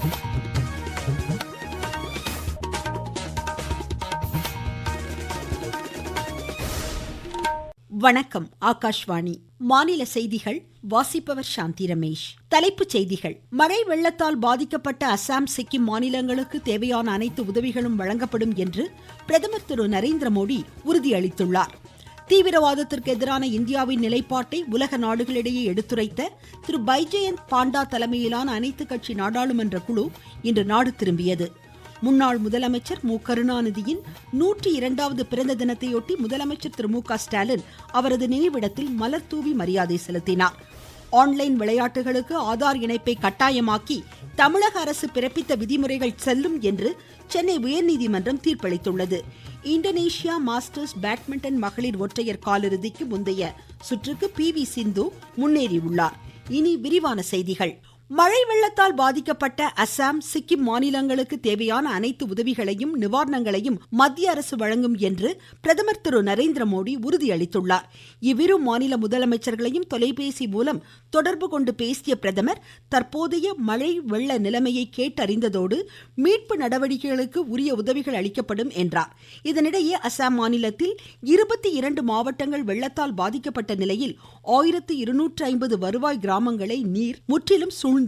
வணக்கம். ஆகாஷ்வாணி மாநில செய்திகள் வாசிப்பவர் சாந்தி ரமேஷ். தலைப்புச் செய்திகள். மழை வெள்ளத்தால் பாதிக்கப்பட்ட அசாம், சிக்கிம் மாநிலங்களுக்கு தேவையான அனைத்து உதவிகளும் வழங்கப்படும் என்று பிரதமர் திரு நரேந்திர மோடி உறுதியளித்துள்ளார். தீவிரவாதத்திற்கு எதிரான இந்தியாவின் நிலைப்பாட்டை உலக நாடுகளிடையே எடுத்துரைத்த திரு பைஜெயந்த் பாண்டா தலைமையிலான அனைத்து கட்சி நாடாளுமன்ற குழு இன்று நாடு திரும்பியது. முன்னாள் முதலமைச்சர் மு கருணாநிதியின் 102வது பிறந்த தினத்தையொட்டி முதலமைச்சர் திரு மு க ஸ்டாலின் அவரது நினைவிடத்தில் மலர் தூவி மரியாதை செலுத்தினார். ஆன்லைன் விளையாட்டுகளுக்கு ஆதார் இணைப்பை கட்டாயமாக்கி தமிழக அரசு பிறப்பித்த விதிமுறைகள் செல்லும் என்று சென்னை உயர்நீதிமன்றம் தீர்ப்பளித்துள்ளது. இந்தோனேஷியா மாஸ்டர்ஸ் பேட்மிண்டன் மகளிர் ஒற்றையர் காலிறுதிக்கு முந்தைய சுற்றுக்கு PV சிந்து முன்னேறியுள்ளார். இனி விரிவான செய்திகள். மழை வெள்ளத்தால் பாதிக்கப்பட்ட அசாம், சிக்கிம் மாநிலங்களுக்கு தேவையான அனைத்து உதவிகளையும் நிவாரணங்களையும் மத்திய அரசு வழங்கும் என்று பிரதமர் திரு நரேந்திர மோடி உறுதியளித்துள்ளார். இவ்விரு மாநில முதலமைச்சர்களையும் தொலைபேசி மூலம் தொடர்பு கொண்டு பேசிய பிரதமர் தற்போதைய மழை வெள்ள நிலைமையை கேட்டறிந்ததோடு மீட்பு நடவடிக்கைகளுக்கு உரிய உதவிகள் அளிக்கப்படும் என்றார். இதனிடையே அசாம் மாநிலத்தில் 22 மாவட்டங்கள் வெள்ளத்தால் பாதிக்கப்பட்ட நிலையில் 1250 வருவாய் கிராமங்களை நீர் முற்றிலும் சூழ்ந்துள்ளது.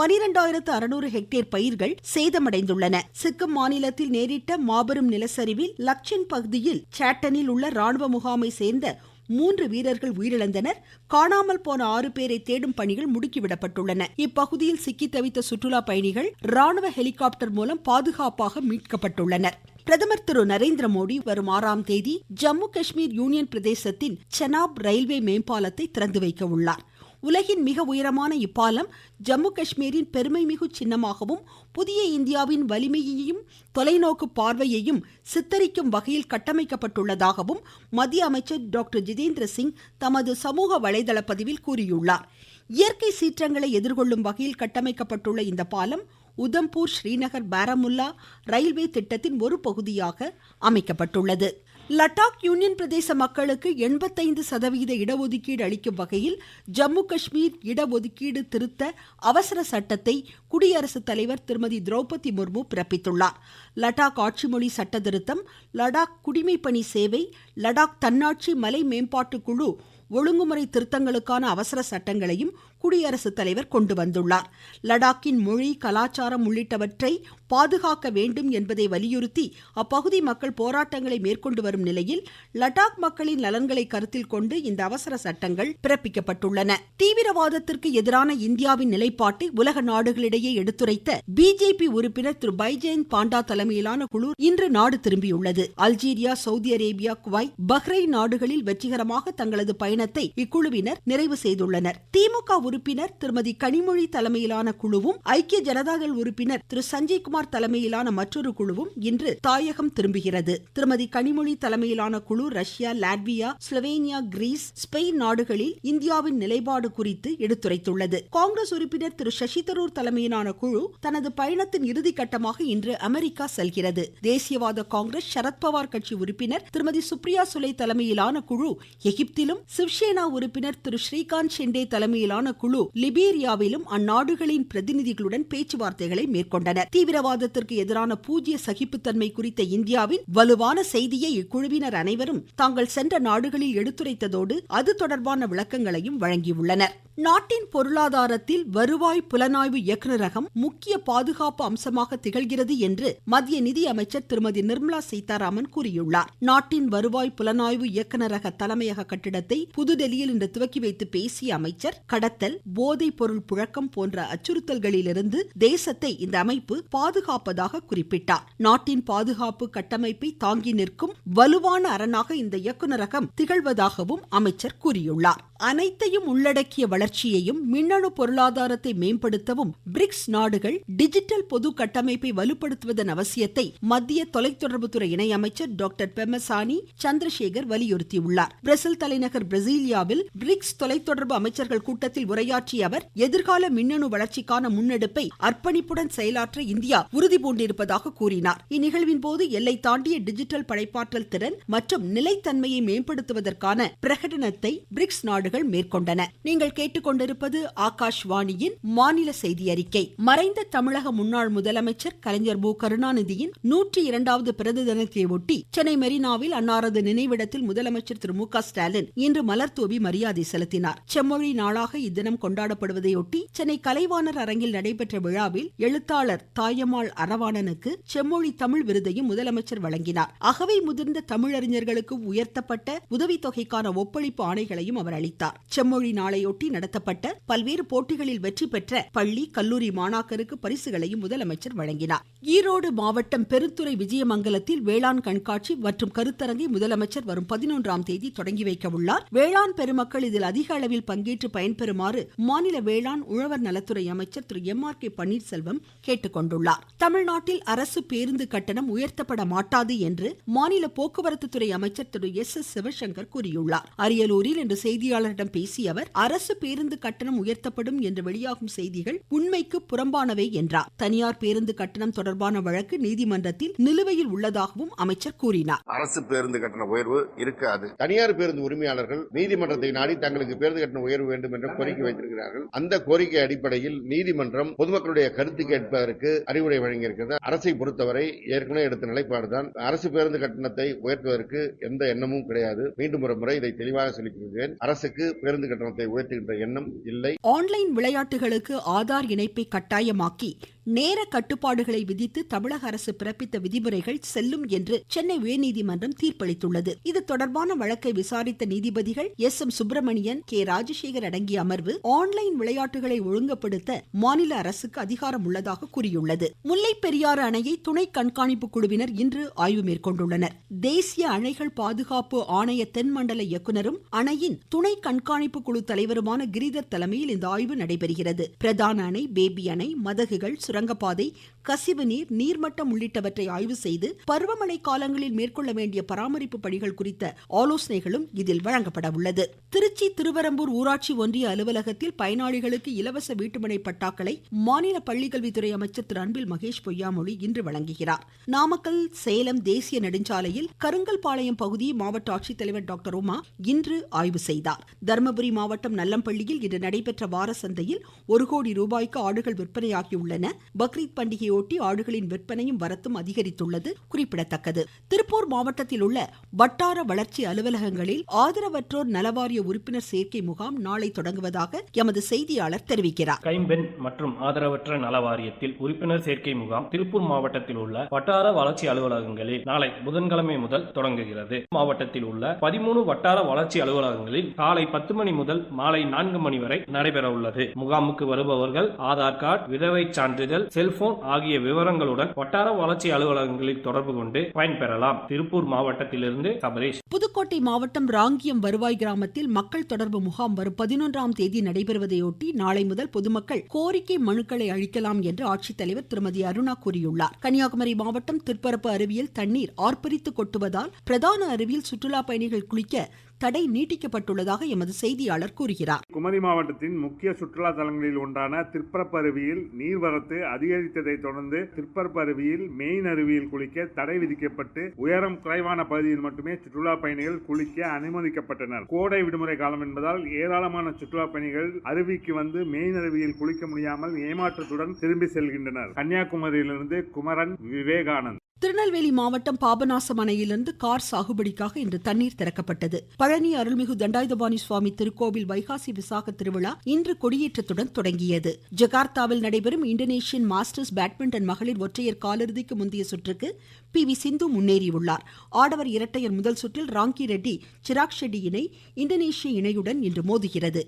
12,600 ஹெக்டேர் பயிர்கள் சேதமடைந்துள்ளன. சிக்கிம் மாநிலத்தில் நேரிட்ட மாபெரும் நிலச்சரிவில் லக்சன் பகுதியில் சேட்டனில் உள்ள ராணுவ முகாமை சேர்ந்த 3 வீரர்கள் உயிரிழந்தனர். காணாமல் போன 6 பேரை தேடும் பணிகள் முடுக்கிவிடப்பட்டுள்ளன. இப்பகுதியில் சிக்கி தவித்த சுற்றுலா பயணிகள் ராணுவ ஹெலிகாப்டர் மூலம் பாதுகாப்பாக மீட்கப்பட்டுள்ளனர். பிரதமர் திரு நரேந்திர மோடி வரும் 6ஆம் தேதி ஜம்மு காஷ்மீர் யூனியன் பிரதேசத்தின் செனாப் ரயில்வே மேம்பாலத்தை திறந்து வைக்க உள்ளார். உலகின் மிக உயரமான இப்பாலம் ஜம்மு காஷ்மீரின் பெருமைமிகு சின்னமாகவும் புதிய இந்தியாவின் வலிமையையும் தொலைநோக்கு பார்வையையும் சித்தரிக்கும் வகையில் கட்டமைக்கப்பட்டுள்ளதாகவும் மத்திய அமைச்சர் டாக்டர் ஜிதேந்திர சிங் தமது சமூக வலைதள பதிவில் கூறியுள்ளார். இயற்கை சீற்றங்களை எதிர்கொள்ளும் வகையில் கட்டமைக்கப்பட்டுள்ள இந்த பாலம் உதம்பூர், ஸ்ரீநகர், பாராமுல்லா ரயில்வே திட்டத்தின் ஒரு பகுதியாக அமைக்கப்பட்டுள்ளது. லடாக் யூனியன் பிரதேச மக்களுக்கு 85% இடஒதுக்கீடு அளிக்கும் வகையில் ஜம்மு காஷ்மீர் இடஒதுக்கீடு திருத்த அவசர சட்டத்தை குடியரசுத் தலைவர் திருமதி திரௌபதி முர்மு பிறப்பித்துள்ளார். லடாக் ஆட்சி மொழி சட்ட திருத்தம், லடாக் குடிமைப்பணி சேவை, லடாக் தன்னாட்சி மலை மேம்பாட்டு குழு ஒழுங்குமுறை திருத்தங்களுக்கான அவசர சட்டங்களையும் குடியரசுத் தலைவர் கொண்டு வந்துள்ளார். லடாக்கின் மொழி, கலாச்சாரம் உள்ளிட்டவற்றை பாதுகாக்க வேண்டும் என்பதை வலியுறுத்தி அப்பகுதி மக்கள் போராட்டங்களை மேற்கொண்டு வரும் நிலையில் லடாக் மக்களின் நலன்களை கருத்தில் கொண்டு இந்த அவசர சட்டங்கள் பிறப்பிக்கப்பட்டுள்ளன. தீவிரவாதத்திற்கு எதிரான இந்தியாவின் நிலைப்பாட்டை உலக நாடுகளிடையே எடுத்துரைத்த பிஜேபி உறுப்பினர் திரு பைஜெயந்த் பாண்டா தலைமையிலான குழு இன்று நாடு திரும்பியுள்ளது. Algeria, Saudi Arabia, Kuwait, Bahrain நாடுகளில் வெற்றிகரமாக தங்களது பயணத்தை இக்குழுவினர் நிறைவு செய்துள்ளனர். திமுக உறுப்பினர் திருமதி கனிமொழி தலைமையிலான குழுவும் ஐக்கிய ஜனதாதள் உறுப்பினர் திரு சஞ்சய்குமார் தலைமையிலான மற்றொரு குழுவும் இன்று தாயகம் திரும்புகிறது. திருமதி கனிமொழி தலைமையிலான குழு Russia, Latvia, Slovenia, Greece, Spain நாடுகளில் இந்தியாவின் நிலைப்பாடு குறித்து எடுத்துரைத்துள்ளது. காங்கிரஸ் உறுப்பினர் திரு சசி தரூர் தலைமையிலான குழு தனது பயணத்தின் இறுதி கட்டமாக இன்று அமெரிக்கா செல்கிறது. தேசியவாத காங்கிரஸ், சரத்பவார் கட்சி உறுப்பினர் திருமதி சுப்ரியா சுலே தலைமையிலான குழு எகிப்திலும், சிவசேனா உறுப்பினர் திரு ஸ்ரீகாந்த் ஷிண்டே தலைமையிலான குழு லிபேரியாவிலும் அந்நாடுகளின் பிரதிநிதிகளுடன் பேச்சுவார்த்தைகளை மேற்கொண்டனர். தீவிரவாதத்திற்கு எதிரான பூஜ்ய சகிப்புத்தன்மை குறித்த இந்தியாவின் வலுவான செய்தியை இக்குழுவினர் அனைவரும் தாங்கள் சென்ற நாடுகளில் எடுத்துரைத்ததோடு அது தொடர்பான விளக்கங்களையும் வழங்கியுள்ளனர். நாட்டின் பொருளாதாரத்தில் வருவாய் புலனாய்வு இயக்குநரகம் முக்கிய பாதுகாப்பு அம்சமாக திகழ்கிறது என்று மத்திய நிதி அமைச்சர் திருமதி நிர்மலா சீதாராமன் கூறியுள்ளார். நாட்டின் வருவாய் புலனாய்வு இயக்குநரக தலைமையக கட்டிடத்தை புதுடெல்லியில் இன்று துவக்கி வைத்து பேசிய அமைச்சர், கடத்தல், போதைப் பொருள் புழக்கம் போன்ற அச்சுறுத்தல்களிலிருந்து தேசத்தை இந்த அமைப்பு பாதுகாப்பதாக குறிப்பிட்டார். நாட்டின் பாதுகாப்பு கட்டமைப்பை தாங்கி நிற்கும் வலுவான அரணாக இந்த இயக்குநரகம் திகழ்வதாகவும் அமைச்சர் கூறியுள்ளார். அனைத்தையும் உள்ளடக்கிய வளர்ச்சியையும் மின்னணு பொருளாதாரத்தை மேம்படுத்தவும் பிரிக்ஸ் நாடுகள் டிஜிட்டல் பொது கட்டமைப்பை வலுப்படுத்துவதன் அவசியத்தை மத்திய தொலைத்தொடர்புத்துறை இணையமைச்சர் டாக்டர் பெமசானி சந்திரசேகர் வலியுறுத்தியுள்ளார். பிரேசில் தலைநகர் பிரசீலியாவில் பிரிக்ஸ் தொலைத்தொடர்பு அமைச்சர்கள் கூட்டத்தில் உரையாற்றிய அவர், எதிர்கால மின்னணு வளர்ச்சிக்கான முன்னெடுப்பை அர்ப்பணிப்புடன் செயலாற்ற இந்தியா உறுதி பூண்டிருப்பதாக கூறினார். இந்நிகழ்வின் போது எல்லை தாண்டிய டிஜிட்டல் படைப்பாற்றல் திறன் மற்றும் நிலைத்தன்மையை மேம்படுத்துவதற்கான பிரகடனத்தை பிரிக்ஸ் நாடுகள் நாடுகள் மேற்கொண்டன. நீங்கள் கேட்டுக்கொண்டிருப்பது ஆகாஷ்வாணியின் மாநில செய்தி அறிக்கை. மறைந்த தமிழக முன்னாள் முதலமைச்சர் கலைஞர் மு. கருணாநிதியின் 102வது பிறந்த தினத்தை ஒட்டி சென்னை மெரினாவில் அன்னாரது நினைவிடத்தில் முதலமைச்சர் திரு மு க ஸ்டாலின் இன்று மலர் தூவி மரியாதை செலுத்தினார். செம்மொழி நாளாக இத்தினம் கொண்டாடப்படுவதையொட்டி சென்னை கலைவாணர் அரங்கில் நடைபெற்ற விழாவில் எழுத்தாளர் தாயம்மாள் அரவாணனுக்கு செம்மொழி தமிழ் விருதையும் முதலமைச்சர் வழங்கினார். அகவை முதிர்ந்த தமிழறிஞர்களுக்கு உயர்த்தப்பட்ட உதவித்தொகைக்கான ஒப்பளிப்பு ஆணைகளையும் அவர் அளித்தார். செம்மொழி நாளையொட்டி நடத்தப்பட்ட பல்வேறு போட்டிகளில் வெற்றி பெற்ற பள்ளி கல்லூரி மாணாக்கருக்கு பரிசுகளையும் முதலமைச்சர் வழங்கினார். ஈரோடு மாவட்டம் பெருந்துறை விஜயமங்கலத்தில் வேளாண் கண்காட்சி மற்றும் கருத்தரங்கை முதலமைச்சர் வரும் 11ஆம் தேதி தொடங்கி வைக்க உள்ளார். வேளாண் பெருமக்கள் இதில் அதிக அளவில் பங்கேற்று பயன்பெறுமாறு மாநில வேளாண் உழவர் நலத்துறை அமைச்சர் திரு எம்.ஆர். கே. பன்னீர்செல்வம் கேட்டுக்கொண்டுள்ளார். தமிழ்நாட்டில் அரசு பேருந்து கட்டணம் உயர்த்தப்பட மாட்டாது என்று மாநில போக்குவரத்து துறை அமைச்சர் திரு எஸ். சிவசங்கர் கூறியுள்ளார். அரியலூரில் இன்று செய்தியாளர்களிடம் பேசிய அவர், அரசு பேருந்து கட்டணம் உயர்த்தப்படும் என்று வெளியாகும் செய்திகள் உண்மைக்கு புறம்பானவை என்றார். தனியார் பேருந்து கட்டணம் தொடர்பான வழக்கு நீதிமன்றத்தில் நிலுவையில் உள்ளதாகவும் அமைச்சர் கூறினார். அரசு பேருந்து கட்டண உயர்வு இருக்காது. தனியார் பேருந்து உரிமையாளர்கள் நீதிமன்றத்தை நாடி தங்களுக்கு பேருந்து கட்டண உயர்வு வேண்டும் என்று கோரிக்கை வைத்திருக்கிறார்கள். அந்த கோரிக்கை அடிப்படையில் நீதிமன்றம் பொதுமக்களுடைய கருத்து கேட்பதற்கு அறிவுரை வழங்கியிருக்கிறது. அரசை பொறுத்தவரை ஏற்கனவே எடுத்த நிலைப்பாடுதான். அரசு பேருந்து கட்டணத்தை உயர்த்துவதற்கு எந்த எண்ணமும் கிடையாது. மீண்டும் ஒரு முறை இதை தெளிவாக சொல்லிக்கிறேன். அரசுக்கு பேருந்து கட்டணத்தை உயர்த்துகின்ற எண்ணம் இல்லை. ஆன்லைன் விளையாட்டுகளுக்கு ஆதார் இணைப்பை கட்டாயமாக்கி நேர கட்டுப்பாடுகளை விதித்து தமிழக அரசு பிறப்பித்த விதிமுறைகள் செல்லும் என்று சென்னை உயர்நீதிமன்றம் தீர்ப்பளித்துள்ளது. இது தொடர்பான வழக்கை விசாரித்த நீதிபதிகள் எஸ்.எம். சுப்பிரமணியன், கே. ராஜசேகர் அடங்கிய அமர்வு ஆன்லைன் விளையாட்டுகளை ஒழுங்குபடுத்த மாநில அரசுக்கு அதிகாரம் உள்ளதாக கூறியுள்ளது. முல்லை பெரியாறு அணையை துணை கண்காணிப்பு குழுவினர் இன்று ஆய்வு மேற்கொண்டுள்ளனர். தேசிய அணைகள் பாதுகாப்பு ஆணைய தென்மண்டல இயக்குநரும் அணையின் துணை கண்காணிப்பு குழு தலைவருமான கிரிதர் தலைமையில் இந்த ஆய்வு நடைபெறுகிறது. பிரதான அணை, பேபி அணை, மதகுகள், சுரங்கப்பாதை, கசிவு நீர், நீர்மட்டம் உள்ளிட்டவற்றை ஆய்வு செய்து பருவமழை காலங்களில் மேற்கொள்ள வேண்டிய பராமரிப்பு பணிகள் குறித்த ஆலோசனைகளும் இதில் வழங்கப்பட உள்ளது. திருச்சி திருவரம்பூர் ஊராட்சி ஒன்றிய அலுவலகத்தில் பயனாளிகளுக்கு இலவச வீட்டுமனை பட்டாக்களை மாநில பள்ளிக்கல்வித்துறை அமைச்சர் திரு அன்பில் மகேஷ் பொய்யாமொழி இன்று வழங்குகிறார். நாமக்கல் சேலம் தேசிய நெடுஞ்சாலையில் கருங்கல்பாளையம் பகுதியை மாவட்ட ஆட்சித்தலைவர் டாக்டர் உமா இன்று ஆய்வு செய்தார். தருமபுரி மாவட்டம் நல்லம்பள்ளியில் இன்று நடைபெற்ற வார சந்தையில் 1 கோடி ரூபாய்க்கு ஆடுகள் விற்பனையாகியுள்ளன. பக்ரீத் பண்டிகையொட்டி ஆடுகளின் விற்பனையும் வரத்தும் அதிகரித்துள்ளது குறிப்பிடத்தக்கது. திருப்பூர் மாவட்டத்தில் உள்ள வட்டார வளர்ச்சி அலுவலகங்களில் ஆதரவற்றோர் நலவாரிய உறுப்பினர் சேர்க்கை முகாம் நாளை தொடங்குவதாக எமது செய்தியாளர் தெரிவிக்கிறார். கைம்பெண் மற்றும் ஆதரவற்ற நலவாரியத்தில் உறுப்பினர் சேர்க்கை முகாம் திருப்பூர் மாவட்டத்தில் உள்ள வட்டார வளர்ச்சி அலுவலகங்களில் நாளை புதன்கிழமை முதல் தொடங்குகிறது. மாவட்டத்தில் உள்ள 13 வட்டார வளர்ச்சி அலுவலகங்களில் காலை 10 மணி முதல் மாலை 4 மணி வரை நடைபெற உள்ளது. முகாமுக்கு வருபவர்கள் ஆதார் கார்டு, விதவை சான்றிதழ், செல்போன் ஆகிய விவரங்களுடன் வட்டார வளர்ச்சி அலுவலகங்களில் தொடர்பு கொண்டு பயன்பெறலாம். திருப்பூர் மாவட்டத்திலிருந்து சபரேஷ். புதுக்கோட்டை மாவட்டம் ராங்கியம் வருவாய் கிராமத்தில் மக்கள் தொடர்பு முகாம் வரும் 11ஆம் தேதி நடைபெறுவதையொட்டி நாளை முதல் பொதுமக்கள் கோரிக்கை மனுக்களை அளிக்கலாம் என்று ஆட்சித்தலைவர் திருமதி அருணா கூறியுள்ளார். கன்னியாகுமரி மாவட்டம் திருப்பரப்பு அருவியில் தண்ணீர் ஆர்ப்பரித்து கொட்டுவதால் பிரதான அருவியில் சுற்றுலா பயணிகள் குளிக்க தடை நீட்டிக்கப்பட்டுள்ளதாக எமது செய்தியாளர் கூறுகிறார். குமரி மாவட்டத்தின் முக்கிய சுற்றுலா தலங்களில் ஒன்றான திருப்பரப்பு அருவியில் நீர்வரத்து அதிகரித்ததை தொடர்ந்து திருப்பரப்பு அருவியில் மெயின் அருவியில் குளிக்க தடை விதிக்கப்பட்டு உயரம் குறைவான பகுதியில் மட்டுமே சுற்றுலா பயணிகள் குளிக்க அனுமதிக்கப்பட்டனர். கோடை விடுமுறை காலம் என்பதால் ஏராளமான சுற்றுலா பயணிகள் அருவிக்கு வந்து மெயின் அருவியில் குளிக்க முடியாமல் ஏமாற்றத்துடன் திரும்பி செல்கின்றனர். கன்னியாகுமரியிலிருந்து குமரன், விவேகானந்த். திருநெல்வேலி மாவட்டம் பாபநாசம் அணையிலிருந்து கார் சாகுபடிக்காக இன்று தண்ணீர் திறக்கப்பட்டது. பழனி அருள்மிகு தண்டாயுதபாணி சுவாமி திருக்கோவில் வைகாசி விசாக திருவிழா இன்று கொடியேற்றத்துடன் தொடங்கியது. ஜகார்த்தாவில் நடைபெறும் இந்தோனேஷியன் மாஸ்டர்ஸ் பேட்மிண்டன் மகளிர் ஒற்றையர் காலிறுதிக்கு முந்தைய சுற்றுக்கு பி.வி. சிந்து முன்னேறியுள்ளார். ஆடவர் இரட்டையர் முதல் சுற்றில் ராங்கி ரெட்டி சிராக் ஷெட்டி இணை இந்தோனேஷிய இணையுடன் இன்று மோதுகிறது.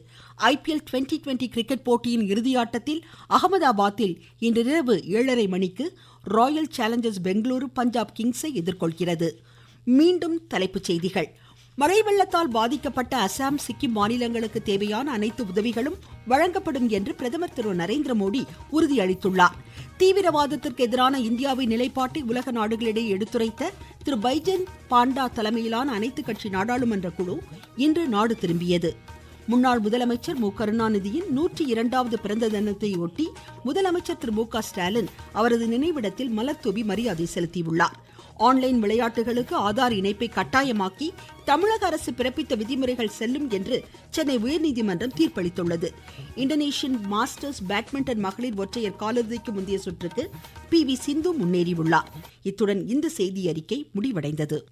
IPL 2020 கிரிக்கெட் போட்டியின் இறுதியாட்டத்தில் அகமதாபாத்தில் இன்றிரவு 7:30 மணிக்கு ராயல் சேலஞ்சர்ஸ் பெங்களூரு பஞ்சாப் கிங்ஸை எதிர்கொள்கிறது. மீண்டும் தலைப்புச் செய்திகள். மழை வெள்ளத்தால் பாதிக்கப்பட்ட அசாம், சிக்கிம் மாநிலங்களுக்கு தேவையான அனைத்து உதவிகளும் வழங்கப்படும் என்று பிரதமர் திரு நரேந்திர மோடி உறுதியளித்துள்ளார். தீவிரவாதத்திற்கு எதிரான இந்தியாவின் நிலைப்பாட்டை உலக நாடுகளிடையே எடுத்துரைத்த திரு பைஜெயந்த் பாண்டா தலைமையிலான அனைத்து கட்சி நாடாளுமன்ற குழு இன்று நாடு திரும்பியது. முன்னாள் முதலமைச்சர் மு. கருணாநிதியின் 102வது பிறந்த தினத்தை ஒட்டி முதலமைச்சர் திரு மு க ஸ்டாலின் அவரது நினைவிடத்தில் மலர் தூவி மரியாதை செலுத்தியுள்ளார். ஆன்லைன் விளையாட்டுகளுக்கு ஆதார் இணைப்பை கட்டாயமாக்கி தமிழக அரசு பிறப்பித்த விதிமுறைகள் செல்லும் என்று சென்னை உயர்நீதிமன்றம் தீர்ப்பளித்துள்ளது. இந்தோனேஷியன் மாஸ்டர்ஸ் பேட்மிண்டன் மகளிர் ஒற்றையர் காலிறுதிக்கு முந்தைய சுற்றுக்கு PV சிந்து முன்னேறியுள்ளார். இத்துடன் இந்த செய்தி அறிக்கை முடிவடைந்தது.